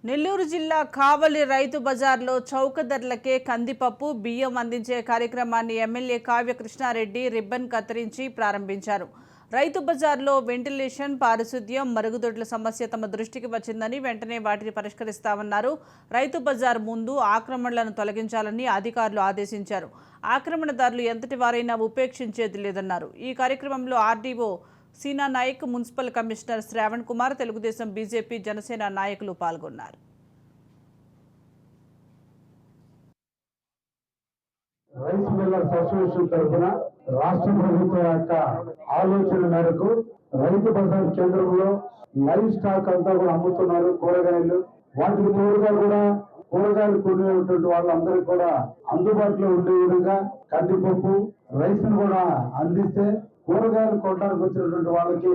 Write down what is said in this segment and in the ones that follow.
నెల్లూరు జిల్లా కావలి రైతు బజార్లో చౌక ధరలకే కందిపప్పు బియ్యం అందించే కార్యక్రమాన్ని ఎమ్మెల్యే కావ్య కృష్ణారెడ్డి రిబ్బన్ కత్తిరించి ప్రారంభించారు. రైతు బజార్లో వెంటిలేషన్, పారిశుద్ధ్యం, మరుగుదొడ్ల సమస్య తమ దృష్టికి వచ్చిందని వెంటనే వాటిని పరిష్కరిస్తామన్నారు. రైతు బజార్ ముందు ఆక్రమణలను తొలగించాలని అధికారులు ఆదేశించారు. ఆక్రమణదారులు ఎంతటి వారైనా ఉపేక్షించేది లేదన్నారు. ఈ కార్యక్రమంలో RDO Seena Naik, municipal commissioner Shravan Kumar, Telugu Desam, BJP, Janasena నాయకులు పాల్గొన్నారు. రైస్ మిల్లర్స్ అసోసియేషన్ తరఫున రాష్ట్ర ప్రభుత్వం యొక్క ఆలోచన మేరకు రైతు బజార్ కేంద్రంలో లైవ్ స్టాక్ అంతా కూడా అమ్ముతున్నారు. కూరగాయలు, వాటికి తోడుగా కూడా కూరగాయలు కొనేటువంటి వాళ్ళందరికీ కూడా అందుబాటులో ఉండే విధంగా కందిపప్పు, రైస్ కూడా అందిస్తే కూరగాయలు కొనడానికి వచ్చినటువంటి వాళ్ళకి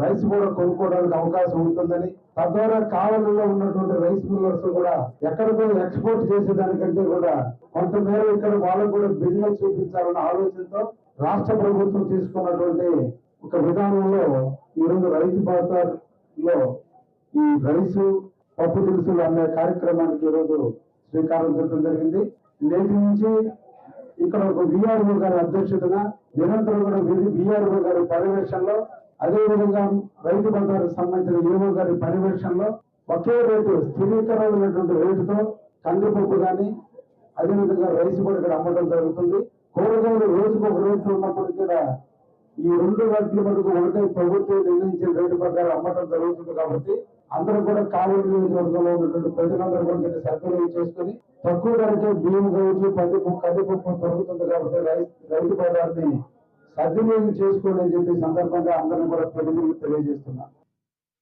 రైస్ కూడా కొనుక్కోవడానికి అవకాశం ఉంటుందని, తద్వారా కావలిలో ఉన్నటువంటి రైస్ మిల్లర్స్ కూడా ఎక్కడికో ఎక్స్పోర్ట్ చేసేదానికంటే కూడా కొంతమేర ఇక్కడ వాళ్ళకు కూడా బిజినెస్ చూపించాలన్న ఆలోచనతో రాష్ట్ర ప్రభుత్వం తీసుకున్నటువంటి ఒక విధానంలో ఈరోజు రైతు బజార్ లో ఈ రైసు, పప్పు దినుసులు అనే కార్యక్రమానికి ఈరోజు శ్రీకారం చుట్టడం జరిగింది. నేటి నుంచి ఇక్కడ ఒక విఆర్ఓ గారి అధ్యక్షతన నిరంతరం కూడా విఆర్ఓ గారి పర్యవేక్షణలో, అదేవిధంగా రైతు బజార్కు సంబంధించిన ఏఓ గారి పర్యవేక్షణలో ఒకే రేటు, స్థిరీకరమైనటువంటి రేటుతో కందిపప్పు కానీ అదేవిధంగా రైస్ కూడా ఇక్కడ అమ్మడం జరుగుతుంది. కూరగాయలు రోజుకు ఒక రేట్లు ఉన్నప్పటికీ కూడా ఈ రెండు రేట్ల మటుకు ఒకటే ప్రభుత్వం నిర్ణయించిన రేటు ప్రకారం అమ్మటం జరుగుతుంది. కాబట్టి అందరూ కూడా కావలి నియోజకవర్గంలో ఉన్నటువంటి ప్రజలందరూ కూడా దీన్ని సద్వినియోగం చేసుకుని తక్కువ ధరకే బియ్యం కావచ్చు, కందిపప్పు దొరుకుతుంది. కాబట్టి రైతు బజార్ని సద్వినియోగం చేసుకోండి అని చెప్పి సందర్భంగా అందరినీ కూడా తెలియజేస్తున్నా.